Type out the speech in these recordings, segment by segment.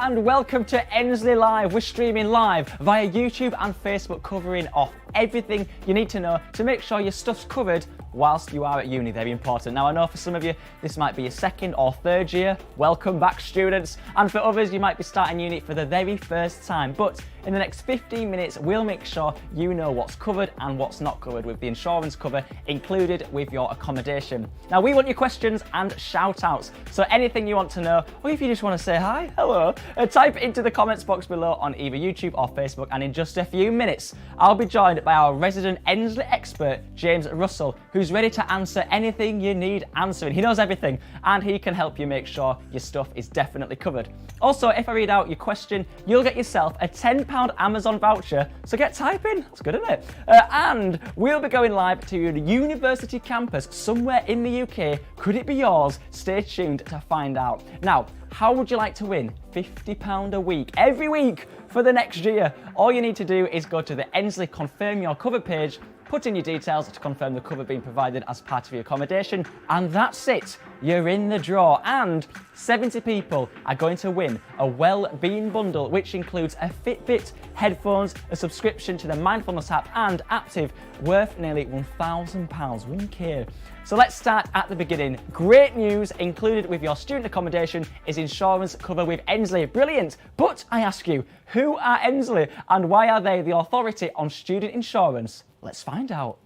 and welcome to Endsleigh Live. We're streaming live via YouTube and Facebook, covering off everything you need to know to make sure your stuff's covered whilst you are at uni. Very important. Now, I know for some of you this might be your second or third year. Welcome back, students. And for others, you might be starting uni for the very first time. But in the next 15 minutes, we'll make sure you know what's covered and what's not covered, with the insurance cover included with your accommodation. Now, we want your questions and shout outs. So anything you want to know, or if you just want to say hi, hello, type it into the comments box below on either YouTube or Facebook. And in just a few minutes, I'll be joined by our resident Ensley expert, James Russell, who's ready to answer anything you need answering. He knows everything, and he can help you make sure your stuff is definitely covered. Also, if I read out your question, you'll get yourself a £10 Amazon voucher, so get typing. That's good, isn't it? And we'll be going live to your university campus somewhere in the UK. Could it be yours? Stay tuned to find out. Now, how would you like to win £50 a week, every week for the next year? All you need to do is go to the Ensley Confirm Your Cover page, put in your details to confirm the cover being provided as part of your accommodation, and that's it. You're in the draw, and 70 people are going to win a well-being bundle, which includes a Fitbit, headphones, a subscription to the Mindfulness app, and Active, worth nearly £1,000, 1k. So let's start at the beginning. Great news included with your student accommodation is insurance cover with Ensley. Brilliant. But I ask you, who are Ensley and why are they the authority on student insurance? Let's find out.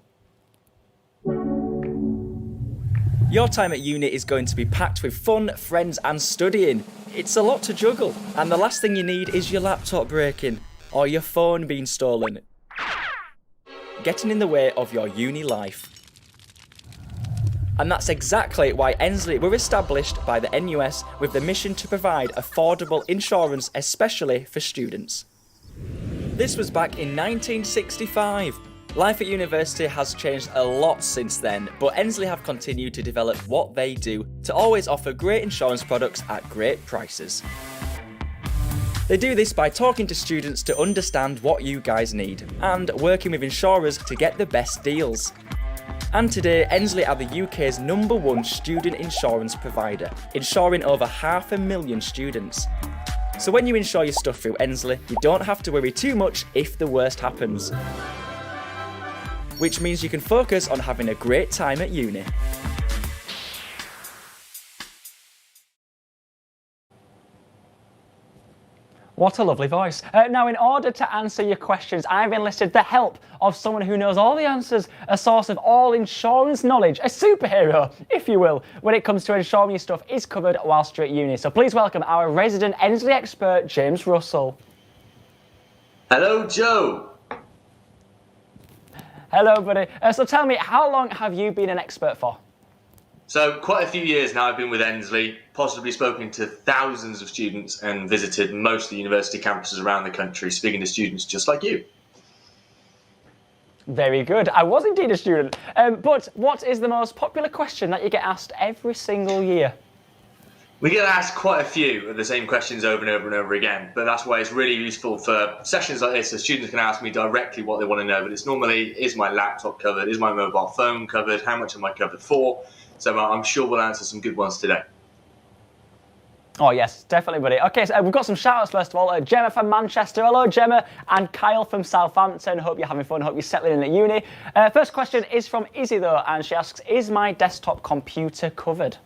Your time at uni is going to be packed with fun, friends and studying. It's a lot to juggle, and the last thing you need is your laptop breaking or your phone being stolen, getting in the way of your uni life. And that's exactly why Ensley were established by the NUS with the mission to provide affordable insurance, especially for students. This was back in 1965. Life at university has changed a lot since then, but Ensley have continued to develop what they do to always offer great insurance products at great prices. They do this by talking to students to understand what you guys need and working with insurers to get the best deals. And today, Ensley are the UK's #1 student insurance provider, insuring over 500,000 students. So when you insure your stuff through Ensley, you don't have to worry too much if the worst happens. Which means you can focus on having a great time at uni. What a lovely voice. Now, in order to answer your questions, I've enlisted the help of someone who knows all the answers, a source of all insurance knowledge, a superhero, if you will, when it comes to ensuring your stuff is covered whilst you're at uni. So please welcome our resident Ensley expert, James Russell. Hello, Joe. Hello, buddy. So tell me, how long have you been an expert for? So quite a few years now I've been with Ensley, possibly spoken to thousands of students and visited most of the university campuses around the country, speaking to students just like you. Very good. I was indeed a student. But what is the most popular question that you get asked every single year? We get asked quite a few of the same questions over and over and over again, but that's why it's really useful for sessions like this, so students can ask me directly what they want to know. But it's normally, is my laptop covered? Is my mobile phone covered? How much am I covered for? So I'm sure we'll answer some good ones today. Oh yes, definitely, buddy. Okay, so we've got some shout-outs first of all. Gemma from Manchester. Hello, Gemma. And Kyle from Southampton. Hope you're having fun. Hope you're settling in at uni. First question is from Izzy, though, and she asks, is my desktop computer covered?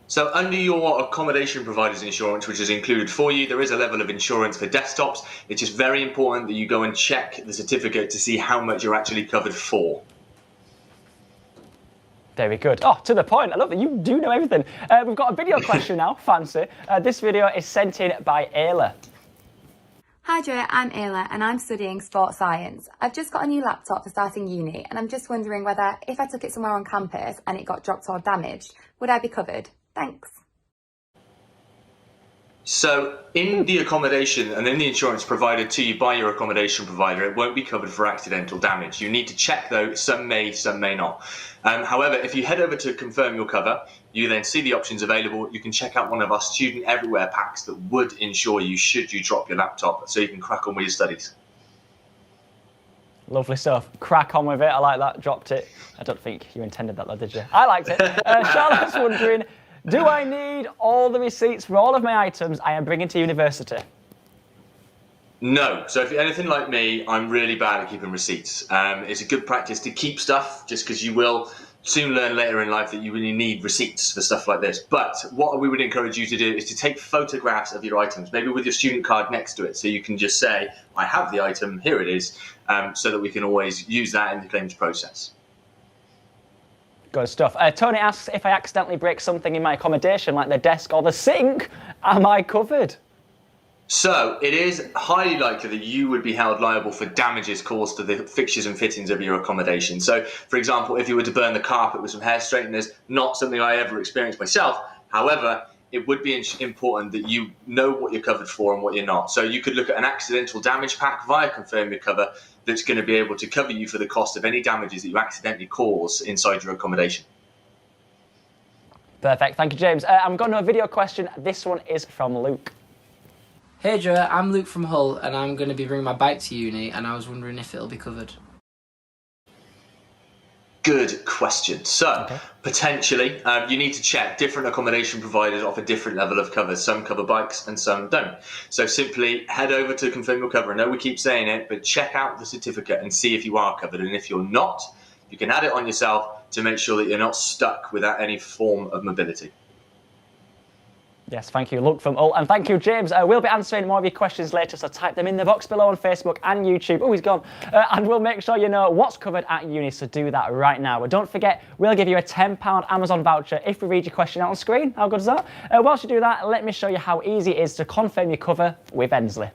So under your accommodation provider's insurance, which is included for you, there is a level of insurance for desktops. It's just very important that you go and check the certificate to see how much you're actually covered for. Very good. Oh, to the point. I love that you do know everything. We've got a video question now. Fancy. This video is sent in by Ayla. Hi Joe, I'm Ayla and I'm studying sports science. I've just got a new laptop for starting uni and I'm just wondering whether if I took it somewhere on campus and it got dropped or damaged, would I be covered? Thanks. So in the accommodation and in the insurance provided to you by your accommodation provider, it won't be covered for accidental damage. You need to check though, some may not. However, if you head over to confirm your cover, you then see the options available. You can check out one of our Student Everywhere packs that would insure you should you drop your laptop, so you can crack on with your studies. Lovely stuff. Crack on with it. I like that. Dropped it. I don't think you intended that though, did you? I liked it. Charlotte's wondering, Do I need all the receipts for all of my items I am bringing to university? No. So if you're anything like me, I'm really bad at keeping receipts. It's a good practice to keep stuff, just because you will soon learn later in life that you really need receipts for stuff like this. But what we would encourage you to do is to take photographs of your items, maybe with your student card next to it, so you can just say, I have the item, here it is, so that we can always use that in the claims process. Good stuff. Tony asks, if I accidentally break something in my accommodation, like the desk or the sink, am I covered? So it is highly likely that you would be held liable for damages caused to the fixtures and fittings of your accommodation. So, for example, if you were to burn the carpet with some hair straighteners, not something I ever experienced myself. However, it would be important that you know what you're covered for and what you're not. So you could look at an accidental damage pack via Confirm Your Cover that's going to be able to cover you for the cost of any damages that you accidentally cause inside your accommodation. Perfect. Thank you, James. I'm going to a video question. This one is from Luke. Hey Joe, I'm Luke from Hull and I'm going to be bringing my bike to uni and I was wondering if it'll be covered. Good question. So, potentially, you need to check. Different accommodation providers offer different level of cover. Some cover bikes and some don't. So simply head over to Confirm Your Cover. I know we keep saying it, but check out the certificate and see if you are covered. And if you're not, you can add it on yourself to make sure that you're not stuck without any form of mobility. Yes, thank you, Luke from Hull. And thank you, James. We'll be answering more of your questions later, so type them in the box below on Facebook and YouTube. Oh, he's gone. And we'll make sure you know what's covered at uni, so do that right now. But don't forget, we'll give you a £10 Amazon voucher if we read your question out on screen. How good is that? Whilst you do that, let me show you how easy it is to confirm your cover with Endsleigh.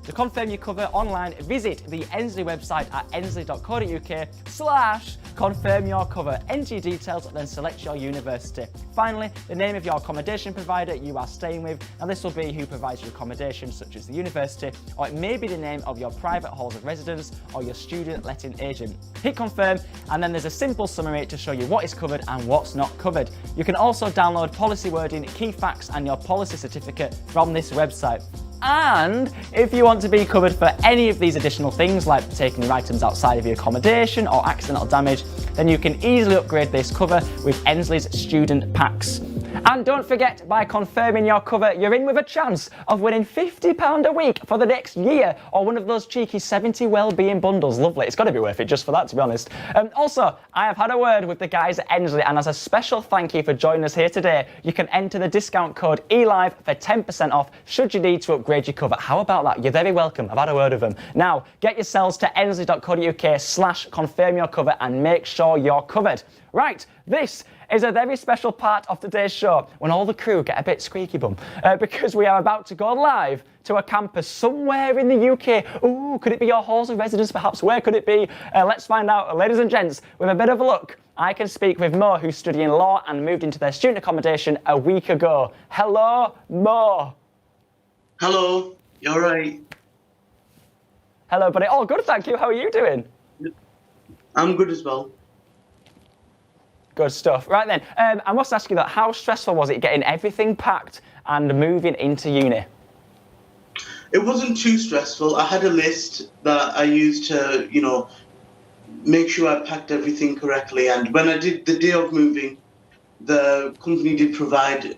To confirm your cover online, visit the Ensley website at ensley.co.uk/confirm your cover. Enter your details, then select your university. Finally, the name of your accommodation provider you are staying with. Now this will be who provides your accommodation, such as the university, or it may be the name of your private halls of residence or your student letting agent. Hit confirm, and then there's a simple summary to show you what is covered and what's not covered. You can also download policy wording, key facts, and your policy certificate from this website. And if you want to be covered for any of these additional things, like taking your items outside of your accommodation or accidental damage, then you can easily upgrade this cover with Ensley's student packs. And don't forget, by confirming your cover, you're in with a chance of winning £50 a week for the next year, or one of those cheeky 70 wellbeing bundles. Lovely. It's got to be worth it just for that, to be honest. Also, I have had a word with the guys at Ensley, and as a special thank you for joining us here today, you can enter the discount code ELIVE for 10% off should you need to upgrade your cover. How about that? You're very welcome. I've had a word with them. Now, get yourselves to ensley.co.uk/confirm your cover and make sure you're covered. Right, this is a very special part of today's show when all the crew get a bit squeaky bum because we are about to go live to a campus somewhere in the UK. Ooh, could it be your halls of residence perhaps? Where could it be? Let's find out. Ladies and gents, with a bit of a look, I can speak with Mo, who's studying law and moved into their student accommodation a week ago. Hello, Mo. Hello, you all right? Hello, buddy. Oh, good, thank you. How are you doing? I'm good as well. Good stuff. Right then, I must ask you that, how stressful was it getting everything packed and moving into uni? It wasn't too stressful. I had a list that I used to, make sure I packed everything correctly. And when I did the day of moving, the company did provide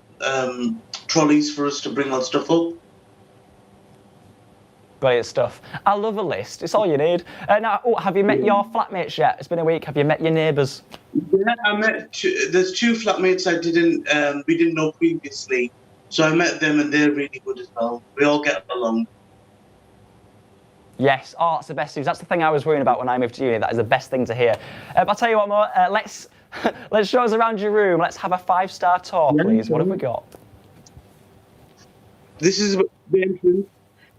trolleys for us to bring our stuff up. Brilliant stuff. I love a list. It's all you need. Now, have you met your flatmates yet? It's been a week. Have you met your neighbours? Yeah, I met. There's two flatmates we didn't know previously, so I met them and they're really good as well. We all get along. Yes. Oh, that's the best news. That's the thing I was worrying about when I moved to uni. That is the best thing to hear. I'll tell you what, Mo. Let's show us around your room. Let's have a 5-star tour, please. What have we got? This is the entrance.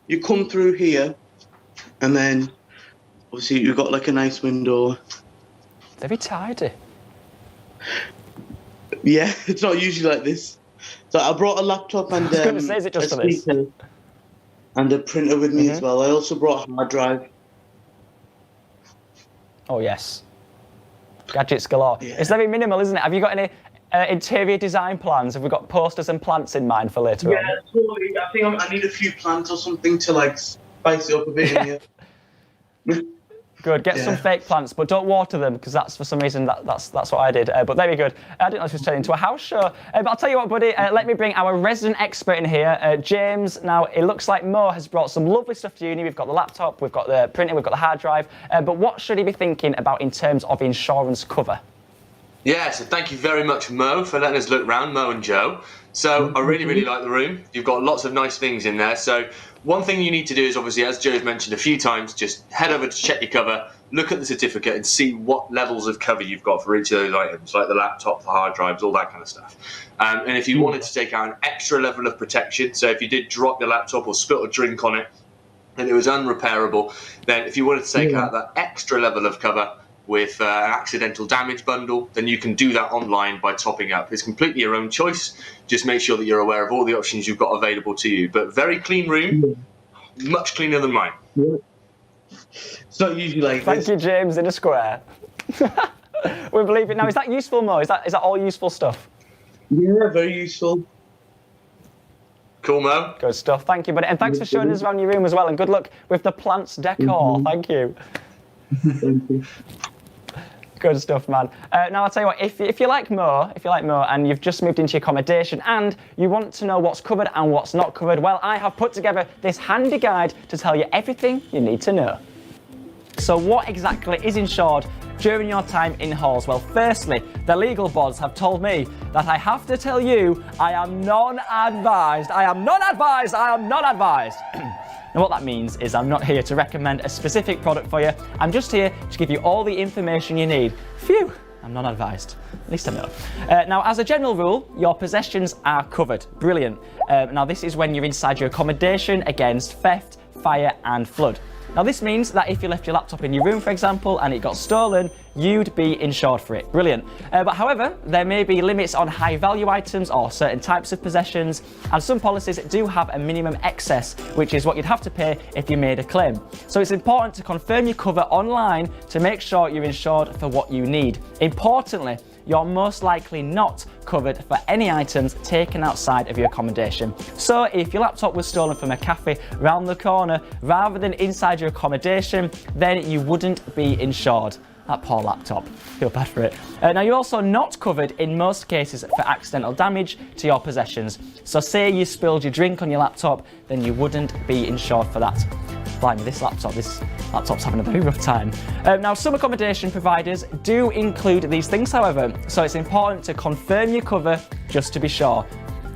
You come through here, and then obviously you've got like a nice window. Very tidy. Yeah, it's not usually like this. So I brought a laptop and I was going to say, is it just for this? And a printer with me as well. I also brought a hard drive. Oh yes. Gadgets galore. Yeah. It's very minimal, isn't it? Have you got any interior design plans? Have we got posters and plants in mind for later on? Yeah, totally. I think I need a few plants or something to like spice it up a bit in here. Good. Get some fake plants, but don't water them because that's for some reason that's what I did. But very good. I didn't know this was turning into a house show. But I'll tell you what, buddy. Let me bring our resident expert in here, James. Now it looks like Mo has brought some lovely stuff to uni. We've got the laptop, we've got the printer, we've got the hard drive. But what should he be thinking about in terms of insurance cover? Yeah, so thank you very much, Mo, for letting us look round, Mo and Joe. So I really like the room. You've got lots of nice things in there. So one thing you need to do is obviously, as Joe's mentioned a few times, just head over to check your cover, look at the certificate and see what levels of cover you've got for each of those items, like the laptop, the hard drives, all that kind of stuff. And if you wanted to take out an extra level of protection, so if you did drop your laptop or spilt a drink on it and it was unrepairable, then if you wanted to take out that extra level of cover with an accidental damage bundle, then you can do that online by topping up. It's completely your own choice. Just make sure that you're aware of all the options you've got available to you. But very clean room, much cleaner than mine. So usually like Thank you, James, in a square. We believe it. Now, is that useful, Mo? Is that all useful stuff? Yeah, very useful. Cool, Mo. Good stuff. Thank you, buddy. And thanks for showing us around your room as well. And good luck with the plants decor. Thank you. Thank you. Good stuff, man. Now I'll tell you what, if you like Mo and you've just moved into your accommodation and you want to know what's covered and what's not covered, well, I have put together this handy guide to tell you everything you need to know. So what exactly is insured during your time in halls? Well, firstly, the legal bods have told me that I have to tell you I am non-advised. I am non-advised. I am non-advised. And what that means is I'm not here to recommend a specific product for you. I'm just here to give you all the information you need. Phew, I'm not advised. At least I know. Now, as a general rule, your possessions are covered. Brilliant. Now, this is when you're inside your accommodation against theft, fire and flood. Now, this means that if you left your laptop in your room, for example, and it got stolen, you'd be insured for it. Brilliant. But however, there may be limits on high value items or certain types of possessions, and some policies do have a minimum excess, which is what you'd have to pay if you made a claim. So it's important to confirm your cover online to make sure you're insured for what you need. Importantly, you're most likely not covered for any items taken outside of your accommodation. So if your laptop was stolen from a cafe round the corner rather than inside your accommodation, then you wouldn't be insured. That poor laptop. Feel bad for it. Now, you're also not covered in most cases for accidental damage to your possessions. So say you spilled your drink on your laptop, then you wouldn't be insured for that. Blimey, this laptop's having a very rough time. Now, some accommodation providers do include these things, however, so it's important to confirm your cover just to be sure.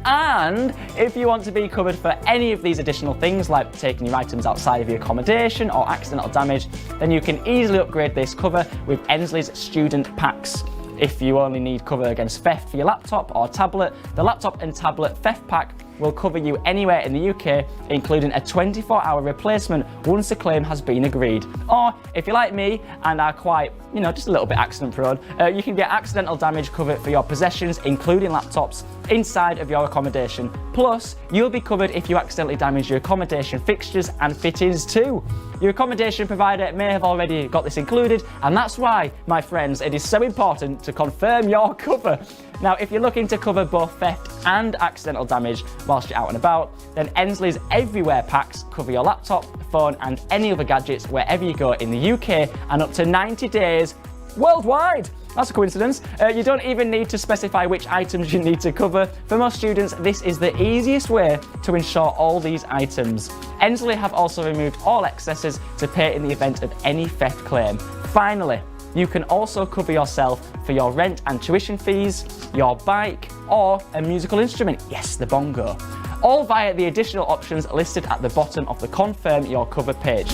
And if you want to be covered for any of these additional things, like taking your items outside of your accommodation or accidental damage, then you can easily upgrade this cover with Endsleigh's student packs. If you only need cover against theft for your laptop or tablet, the laptop and tablet theft pack will cover you anywhere in the UK, including a 24-hour replacement once a claim has been agreed. Or if you're like me and are quite, just a little bit accident prone, you can get accidental damage covered for your possessions, including laptops, inside of your accommodation. Plus, you'll be covered if you accidentally damage your accommodation fixtures and fittings too. Your accommodation provider may have already got this included, and that's why, my friends, it is so important to confirm your cover. Now, if you're looking to cover both theft and accidental damage whilst you're out and about, then Ensley's Everywhere packs cover your laptop, phone and any other gadgets wherever you go in the UK and up to 90 days worldwide. That's a coincidence. You don't even need to specify which items you need to cover. For most students, this is the easiest way to insure all these items. Ensley have also removed all excesses to pay in the event of any theft claim. Finally, you can also cover yourself for your rent and tuition fees, your bike, or a musical instrument. Yes, the bongo. All via the additional options listed at the bottom of the Confirm Your Cover page.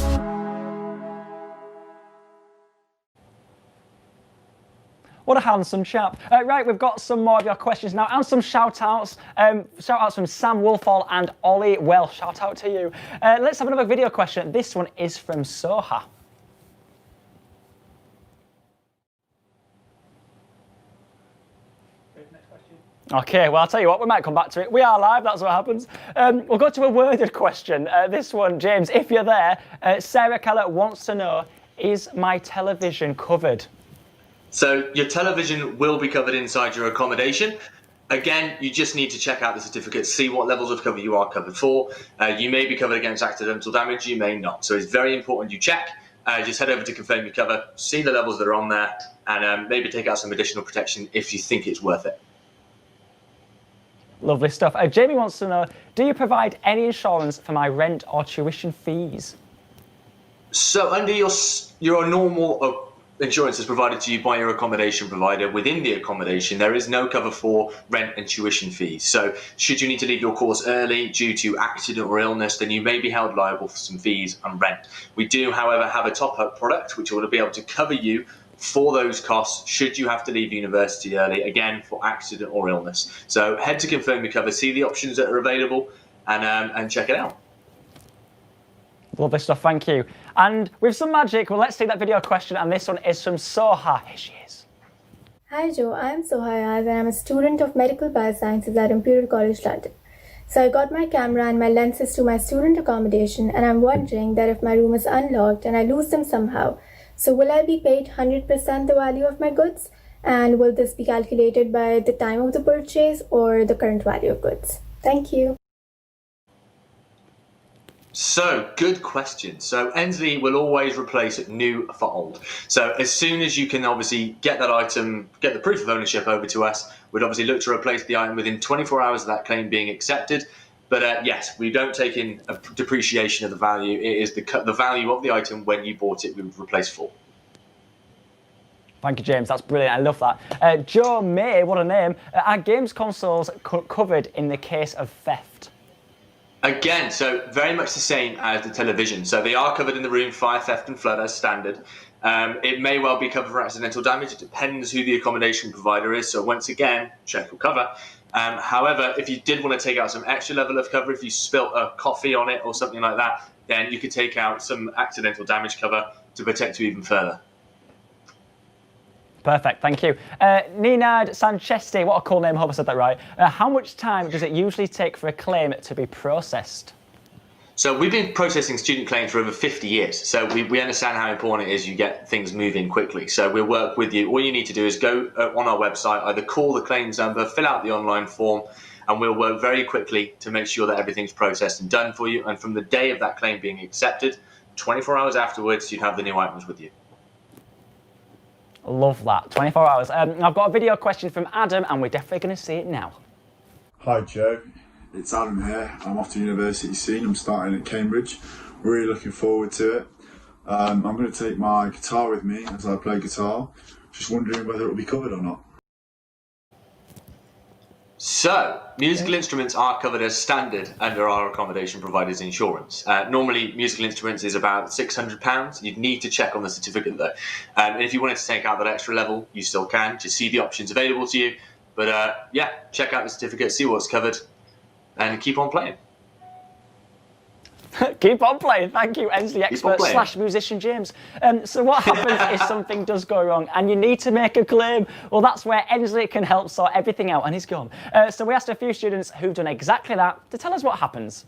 What a handsome chap. Right, we've got some more of your questions now and some shout-outs. Shout-outs from Sam Wolfall and Ollie Welsh. Shout-out to you. Let's have another video question. This one is from Soha. Okay, well, I'll tell you what, we might come back to it. We are live, that's what happens. We'll go to a worded question. This one, James, if you're there, Sarah Keller wants to know, is my television covered? So your television will be covered inside your accommodation. Again, you just need to check out the certificate, see what levels of cover you are covered for. You may be covered against accidental damage, you may not. So it's very important you check. just head over to confirm your cover, see the levels that are on there, and maybe take out some additional protection if you think it's worth it. Lovely stuff. Jamie wants to know, do you provide any insurance for my rent or tuition fees? So under your normal insurance is provided to you by your accommodation provider. Within the accommodation, there is no cover for rent and tuition fees. So should you need to leave your course early due to accident or illness, then you may be held liable for some fees and rent. We do, however, have a top-up product which will be able to cover you for those costs should you have to leave university early, again, for accident or illness. So head to confirm your cover, see the options that are available, and check it out. Lovely stuff, thank you. And with some magic, well, let's take that video question, and this one is from Soha. Here she is. Hi Joe, I am Soha Ayaz and I am a student of Medical Biosciences at Imperial College London. So I got my camera and my lenses to my student accommodation, and I'm wondering that if my room is unlocked and I lose them somehow, so will I be paid 100% the value of my goods? And will this be calculated by the time of the purchase or the current value of goods? Thank you. So, good question. So, Ensley will always replace new for old. So, as soon as you can obviously get that item, get the proof of ownership over to us, we'd obviously look to replace the item within 24 hours of that claim being accepted. But yes, we don't take in a depreciation of the value. It is the value of the item when you bought it, we would replace for. Thank you, James. That's brilliant. I love that. Joe May, what a name. Are games consoles covered in the case of theft? Again, so very much the same as the television. So they are covered in the room, fire, theft and flood as standard. It may well be covered for accidental damage. It depends who the accommodation provider is. So once again, check your cover. However, if you did want to take out some extra level of cover, if you spilt a coffee on it or something like that, then you could take out some accidental damage cover to protect you even further. Perfect, thank you. Ninad Sanchesti, what a cool name, I hope I said that right. How much time does it usually take for a claim to be processed? So we've been processing student claims for over 50 years. So we understand how important it is you get things moving quickly. So we'll work with you. All you need to do is go on our website, either call the claims number, fill out the online form, and we'll work very quickly to make sure that everything's processed and done for you. And from the day of that claim being accepted, 24 hours afterwards, you'd have the new items with you. Love that, 24 hours. I've got a video question from Adam, and we're definitely going to see it now. Hi Joe, it's Adam here. I'm off to university soon. I'm starting at Cambridge. Really looking forward to it. I'm going to take my guitar with me as I play guitar. Just wondering whether it will be covered or not. So, musical instruments are covered as standard under our accommodation provider's insurance. Normally, musical instruments is about £600. You'd need to check on the certificate though. And if you wanted to take out that extra level, you still can. Just see the options available to you. But yeah, check out the certificate, see what's covered, and keep on playing. Keep on playing. Thank you, Ensley expert / musician James. So what happens if something does go wrong and you need to make a claim? Well, that's where Ensley can help sort everything out, and he's gone. So we asked a few students who've done exactly that to tell us what happens.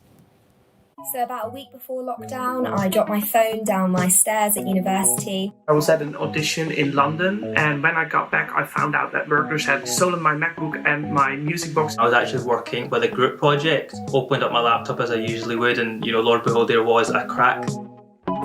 So about a week before lockdown, I dropped my phone down my stairs at university. I was at an audition in London, and when I got back, I found out that burglars had stolen my MacBook and my music box. I was actually working with a group project, opened up my laptop as I usually would, and lo and behold, there was a crack.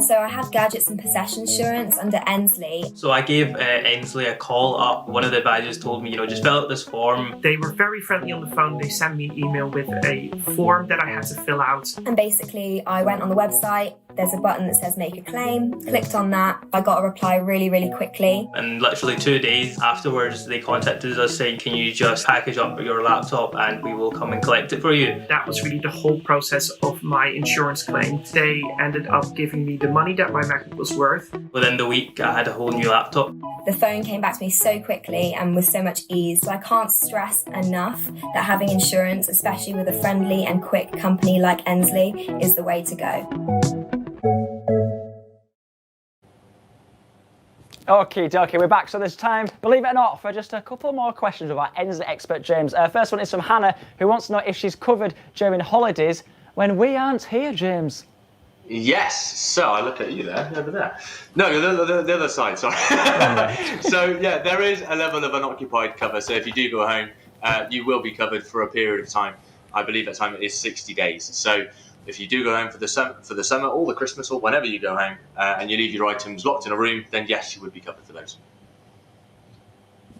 So I had gadgets and possession insurance under Ensley. So I gave Ensley a call up. One of the advisors told me, just fill out this form. They were very friendly on the phone. They sent me an email with a form that I had to fill out. And basically, I went on the website. There's a button that says make a claim. Clicked on that. I got a reply really, really quickly. And literally 2 days afterwards, they contacted us saying, can you just package up your laptop and we will come and collect it for you. That was really the whole process of my insurance claim. They ended up giving me the money that my MacBook was worth. Within the week, I had a whole new laptop. The phone came back to me so quickly and with so much ease. So I can't stress enough that having insurance, especially with a friendly and quick company like Ensley, is the way to go. Okay, we're back. So there's time, believe it or not, for just a couple more questions with our Ensley expert James. First one is from Hannah, who wants to know if she's covered during holidays when we aren't here, James. Yes. So I look at you there, over there. No, the other side. Sorry. So yeah, there is a level of unoccupied cover. So if you do go home, you will be covered for a period of time. I believe that time is 60 days. So If you do go home for the summer or the Christmas or whenever you go home, and you leave your items locked in a room, then yes, you would be covered for those.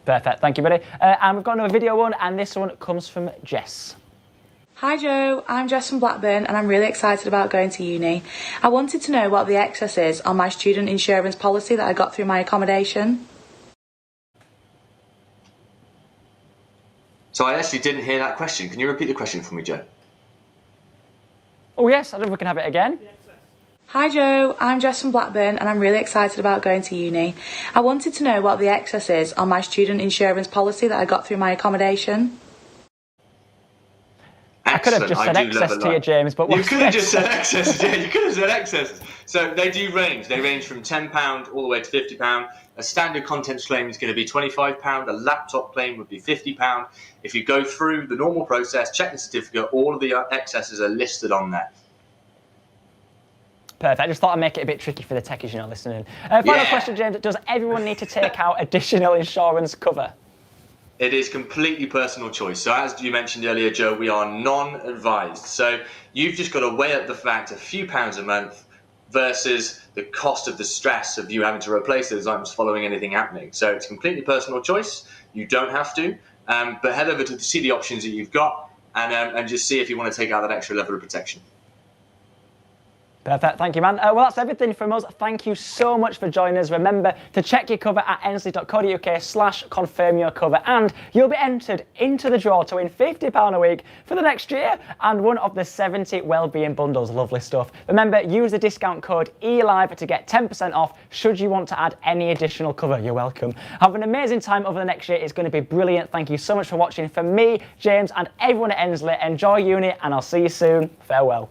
Perfect, thank you, buddy. And we've got another video one, and this one comes from Jess. Hi Joe, I'm Jess from Blackburn and I'm really excited about going to uni. I wanted to know what the excess is on my student insurance policy that I got through my accommodation. So I actually didn't hear that question. Can you repeat the question for me, Joe? Oh yes, I don't know if we can have it again. Hi Joe, I'm Jess from Blackburn and I'm really excited about going to uni. I wanted to know what the excess is on my student insurance policy that I got through my accommodation. I could have just said excess to you, James, but you could have just said excess. Yeah, you could have said excess. So they do range. They range from £10 all the way to £50. A standard contents claim is going to be £25. A laptop claim would be £50. If you go through the normal process, check the certificate, all of the excesses are listed on there. Perfect. I just thought I'd make it a bit tricky for the techies, you know, listening. Final question, James. Does everyone need to take out additional insurance cover? It is completely personal choice. So as you mentioned earlier, Joe, we are non-advised. So you've just got to weigh up the fact a few pounds a month versus the cost of the stress of you having to replace those items following anything happening. So it's completely personal choice. You don't have to, but head over to see the options that you've got and just see if you want to take out that extra level of protection. Perfect, thank you, man. Well, that's everything from us. Thank you so much for joining us. Remember to check your cover at endsleigh.co.uk/confirm your cover, and you'll be entered into the draw to win £50 a week for the next year and one of the 70 wellbeing bundles. Lovely stuff. Remember, use the discount code ELIVE to get 10% off should you want to add any additional cover. You're welcome. Have an amazing time over the next year. It's going to be brilliant. Thank you so much for watching. For me, James, and everyone at Ensley, enjoy uni, and I'll see you soon. Farewell.